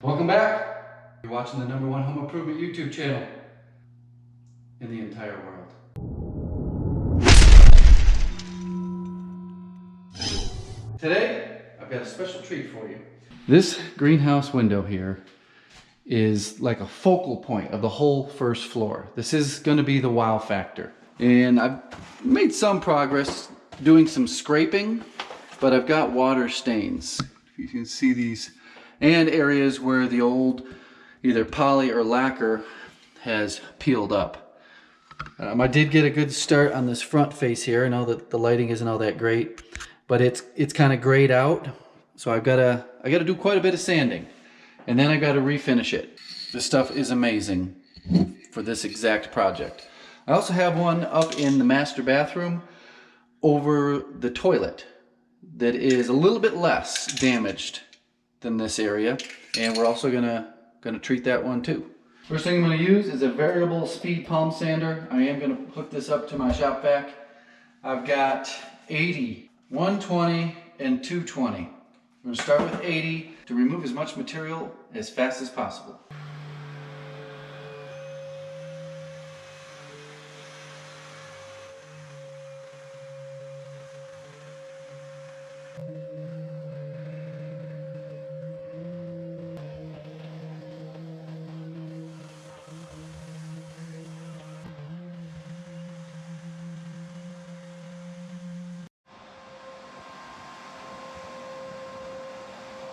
Welcome back. You're watching the #1 home improvement YouTube channel in the entire world. Today, I've got a special treat for you. This greenhouse window here is like a focal point of the whole first floor. This is going to be the wow factor. And I've made some progress doing some scraping, but I've got water stains. You can see these, and areas where the old either poly or lacquer has peeled up. I did get a good start on this front face here. I know that the lighting isn't all that great, but it's kind of grayed out. So I gotta do quite a bit of sanding, and then I gotta refinish it. This stuff is amazing for this exact project. I also have one up in the master bathroom over the toilet that is a little bit less damaged than this area, and we're also gonna treat that one too. First thing I'm gonna use is a variable speed palm sander. I am gonna hook this up to my shop vac. I've got 80, 120, and 220. I'm gonna start with 80 to remove as much material as fast as possible.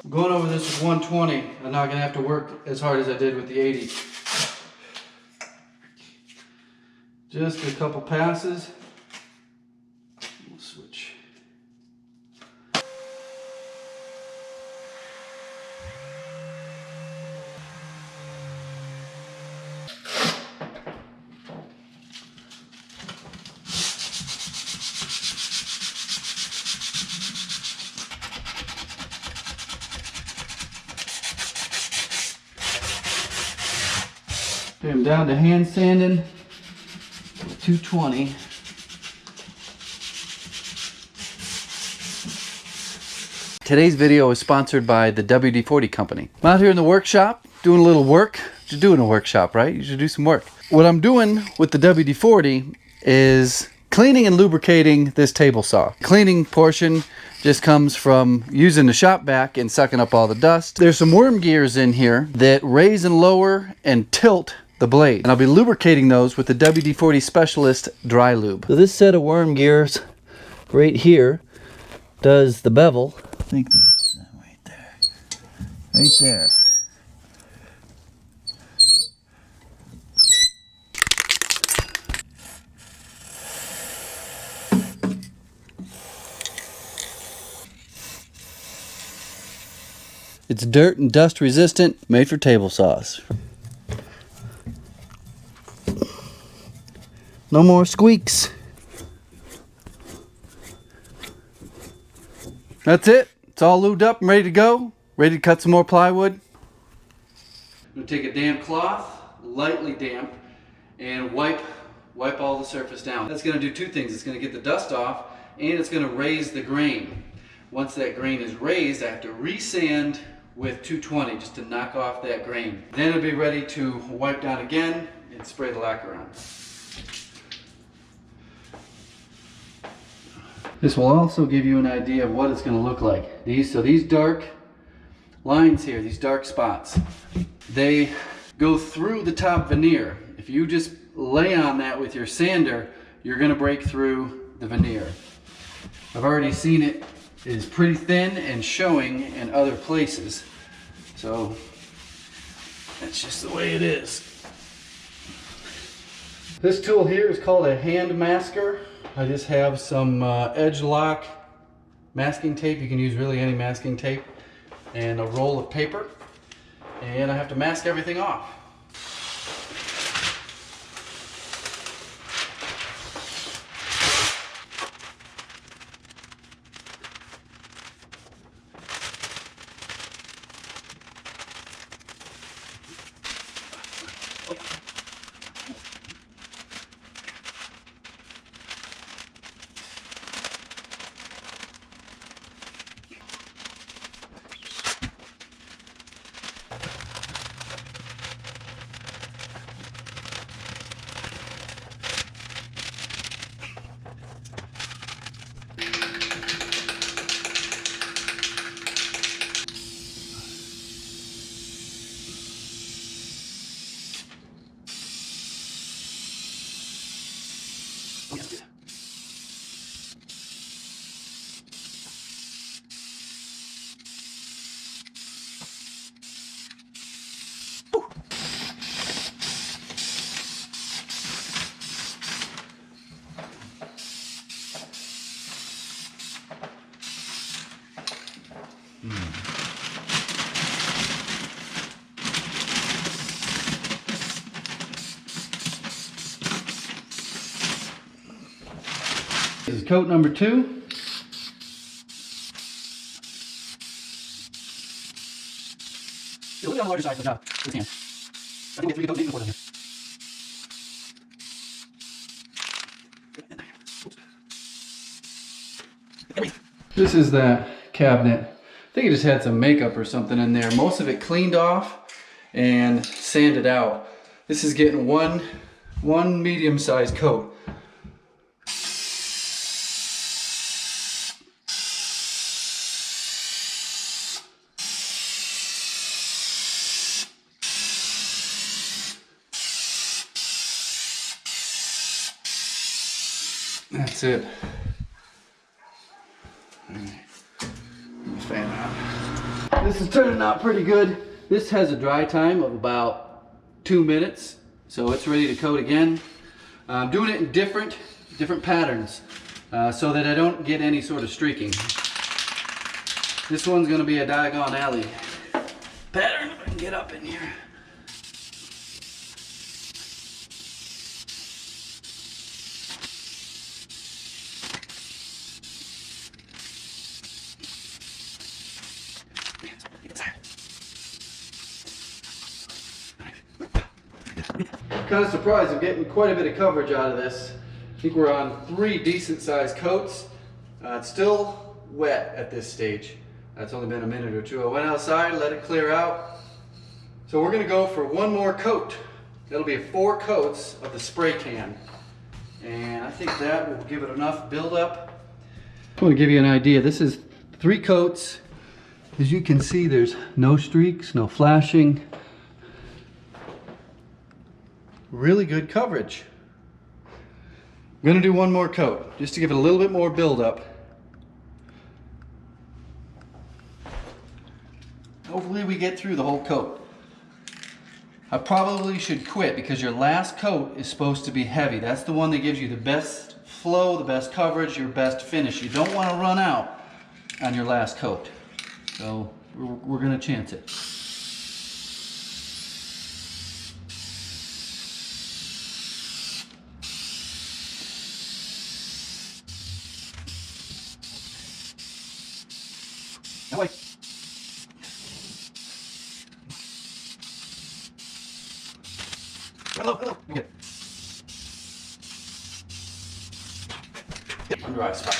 Going over this with 120, I'm not going to have to work as hard as I did with the 80. Just a couple passes. We'll switch. Okay, I'm down to hand sanding, 220. Today's video is sponsored by the WD-40 company. I'm out here in the workshop doing a little work. What you do in a workshop, right? You should do some work. What I'm doing with the WD-40 is cleaning and lubricating this table saw. Cleaning portion just comes from using the shop vac and sucking up all the dust. There's some worm gears in here that raise and lower and tilt the blade, and I'll be lubricating those with the WD-40 Specialist Dry Lube. So this set of worm gears right here does the bevel. I think that's right there. Right there. It's dirt and dust resistant, made for table saws. No more squeaks. That's it. It's all lubed up and ready to go. Ready to cut some more plywood. I'm going to take a damp cloth, lightly damp, and wipe all the surface down. That's going to do two things. It's going to get the dust off, and it's going to raise the grain. Once that grain is raised, I have to resand with 220 just to knock off that grain. Then it'll be ready to wipe down again and spray the lacquer on. This will also give you an idea of what it's going to look like. These dark lines here, these dark spots, they go through the top veneer. If you just lay on that with your sander, you're going to break through the veneer. I've already seen it is pretty thin and showing in other places. So that's just the way it is. This tool here is called a hand masker. I just have some edge lock masking tape. You can use really any masking tape, and a roll of paper, and I have to mask everything off. This is coat number 2. A little bit on the larger side for the job. This hand. I think we have 3 coats, maybe 4 down here. This is that cabinet. I think it just had some makeup or something in there. Most of it cleaned off and sanded out. This is getting one medium-sized coat. That's it. Fan out. This is turning out pretty good. This has a dry time of about 2 minutes, so it's ready to coat again. I'm doing it in different patterns so that I don't get any sort of streaking. This one's going to be a Diagon Alley pattern. If I can get up in here. Kind of surprised I'm getting quite a bit of coverage out of this. I think we're on 3 decent sized coats. It's still wet at this stage. It's only been a minute or 2. I went outside, let it clear out. So we're going to go for 1 more coat. That'll be 4 coats of the spray can. And I think that will give it enough buildup. I want to give you an idea. This is 3 coats. As you can see, there's no streaks, no flashing. Really good coverage. I'm going to do 1 more coat just to give it a little bit more buildup. Hopefully we get through the whole coat. I probably should quit because your last coat is supposed to be heavy. That's the one that gives you the best flow, the best coverage, your best finish. You don't want to run out on your last coat. So we're going to chance it. That way. Hello. Get it. Under eye spot.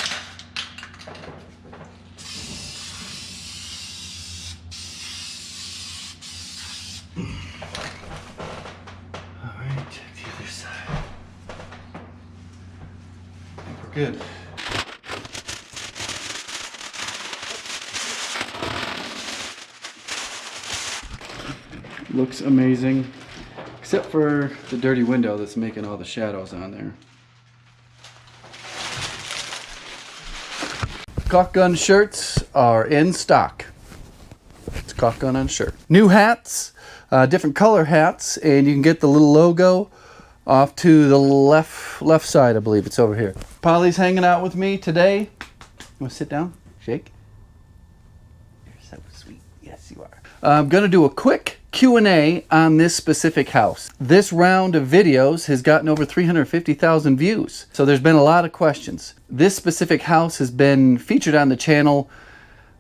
All right, check the other side. I think we're good. Looks amazing, except for the dirty window that's making all the shadows on there. Caulk gun shirts are in stock. It's caulk gun on shirt. New hats, different color hats, and you can get the little logo off to the left side. I believe it's over here. Polly's hanging out with me today. You want to sit down? Shake. You're so sweet. Yes, you are. I'm going to do a quick Q&A on this specific house. This round of videos has gotten over 350,000 views. So there's been a lot of questions. This specific house has been featured on the channel,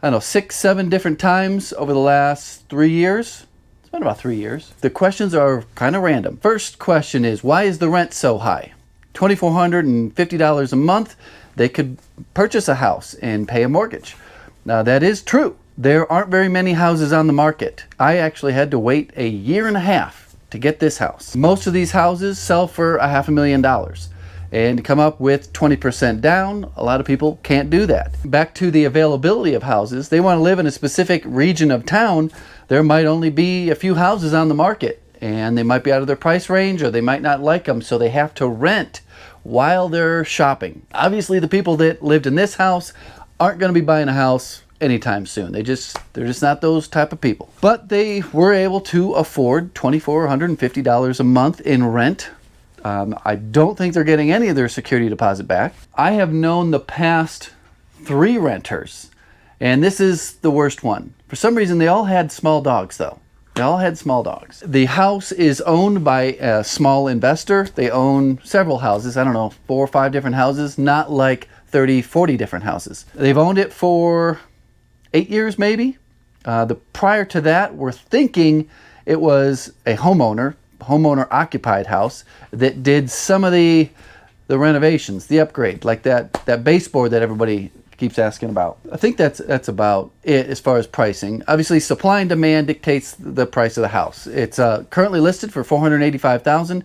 I don't know, 6, 7 different times over the last 3 years. It's been about 3 years. The questions are kind of random. First question is, why is the rent so high? $2,450 a month. They could purchase a house and pay a mortgage. Now that is true. There aren't very many houses on the market. I actually had to wait a 1.5 years to get this house. Most of these houses sell for $500,000. And to come up with 20% down, a lot of people can't do that. Back to the availability of houses, they want to live in a specific region of town. There might only be a few houses on the market, and they might be out of their price range, or they might not like them, so they have to rent while they're shopping. Obviously, the people that lived in this house aren't going to be buying a house anytime soon. They're just not those type of people. But they were able to afford $2,450 a month in rent. I don't think they're getting any of their security deposit back. I have known the past 3 renters, and this is the worst one. For some reason, they all had small dogs, though. They all had small dogs. The house is owned by a small investor. They own several houses. I don't know, 4 or 5 different houses. Not like 30, 40 different houses. They've owned it for 8 years maybe. Prior to that, we're thinking it was a homeowner occupied house that did some of the renovations, the upgrade, like that baseboard that everybody keeps asking about. I think that's about it as far as pricing. Obviously, supply and demand dictates the price of the house. It's currently listed for $485,000.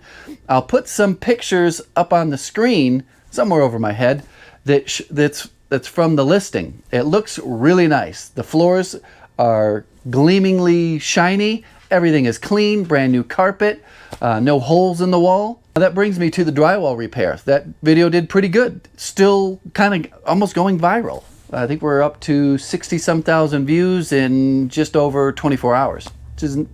I'll put some pictures up on the screen somewhere over my head that's from the listing. It looks really nice. The floors are gleamingly shiny. Everything is clean, brand new carpet, no holes in the wall. That brings me to the drywall repair. That video did pretty good. Still kind of almost going viral. I think we're up to 60-some thousand views in just over 24 hours,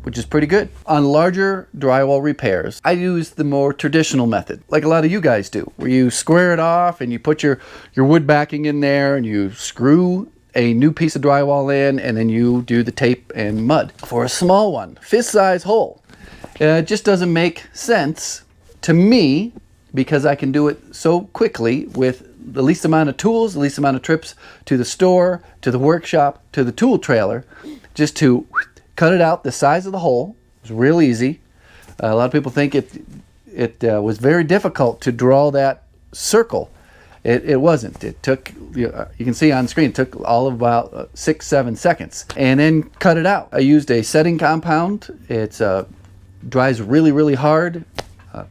which is pretty good. On larger drywall repairs, I use the more traditional method, like a lot of you guys do, where you square it off and you put your wood backing in there and you screw a new piece of drywall in, and then you do the tape and mud. For a small one, fist-size hole, it just doesn't make sense to me, because I can do it so quickly with the least amount of tools, the least amount of trips to the store, to the workshop, to the tool trailer, just to cut it out the size of the hole. It's real easy. A lot of people think it was very difficult to draw that circle. It wasn't. It took, you can see on screen, it took all of about 6-7 seconds. And then cut it out. I used a setting compound. It dries really, really hard,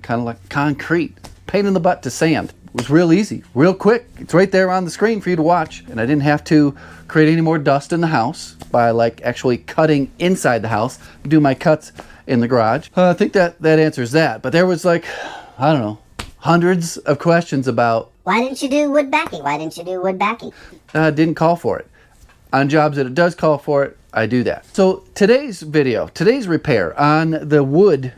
kind of like concrete. Pain in the butt to sand. It was real easy, real quick. It's right there on the screen for you to watch. And I didn't have to create any more dust in the house by like actually cutting inside the house. Do my cuts in the garage. I think that answers that. But there was like, I don't know, hundreds of questions about, why didn't you do wood backing? Why didn't you do wood backing? Didn't call for it. On jobs that it does call for it, I do that. So today's video, today's repair on the wood,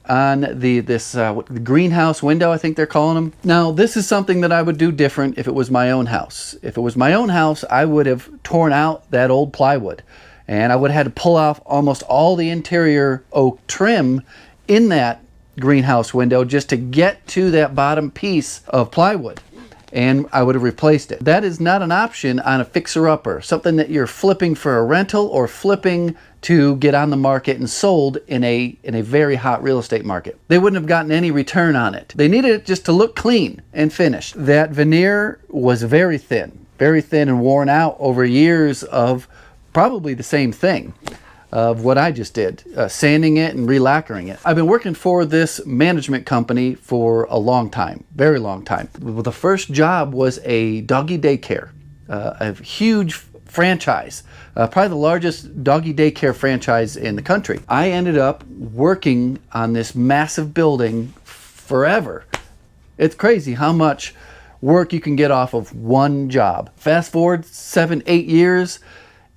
on the greenhouse window, I think they're calling them. Now, this is something that I would do different if it was my own house. If it was my own house, I would have torn out that old plywood, and I would have had to pull off almost all the interior oak trim in that greenhouse window just to get to that bottom piece of plywood. And I would have replaced it. That is not an option on a fixer-upper, something that you're flipping for a rental or flipping to get on the market and sold in a very hot real estate market. They wouldn't have gotten any return on it. They needed it just to look clean and finished. That veneer was very thin and worn out over years of probably the same thing of what I just did, sanding it and re-lacquering it. I've been working for this management company for a long time, very long time. The first job was a doggy daycare, a huge franchise, probably the largest doggy daycare franchise in the country. I ended up working on this massive building forever. It's crazy how much work you can get off of one job. Fast forward 7-8 years,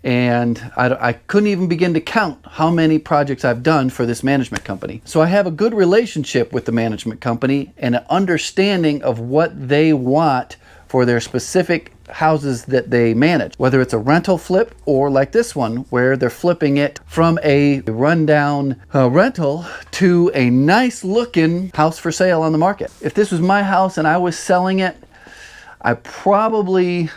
and I couldn't even begin to count how many projects I've done for this management company. So I have a good relationship with the management company and an understanding of what they want for their specific houses that they manage. Whether it's a rental flip or like this one where they're flipping it from a rundown rental to a nice looking house for sale on the market. If this was my house and I was selling it, I probably,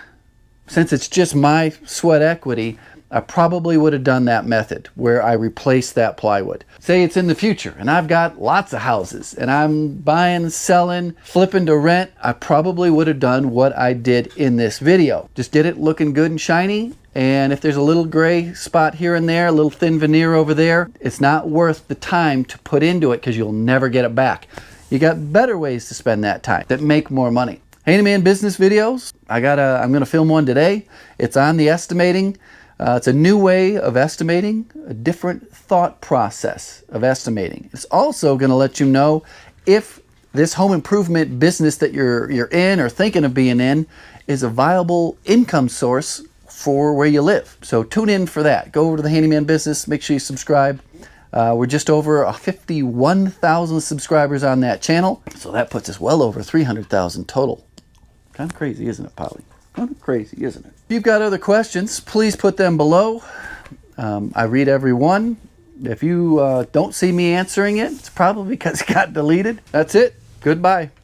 since it's just my sweat equity, I probably would have done that method where I replaced that plywood. Say it's in the future and I've got lots of houses and I'm buying, selling, flipping to rent, I probably would have done what I did in this video. Just get it looking good and shiny, and if there's a little gray spot here and there, a little thin veneer over there, it's not worth the time to put into it because you'll never get it back. You got better ways to spend that time that make more money. Handyman business videos, I'm gonna film one today. It's on the estimating. It's a new way of estimating, a different thought process of estimating. It's also gonna let you know if this home improvement business that you're in or thinking of being in is a viable income source for where you live. So tune in for that. Go over to the Handyman business, make sure you subscribe. We're just over 51,000 subscribers on that channel. So that puts us well over 300,000 total. Kind of crazy, isn't it, Polly? Kind of crazy, isn't it? If you've got other questions, please put them below. I read every one. If you don't see me answering it, it's probably because it got deleted. That's it. Goodbye.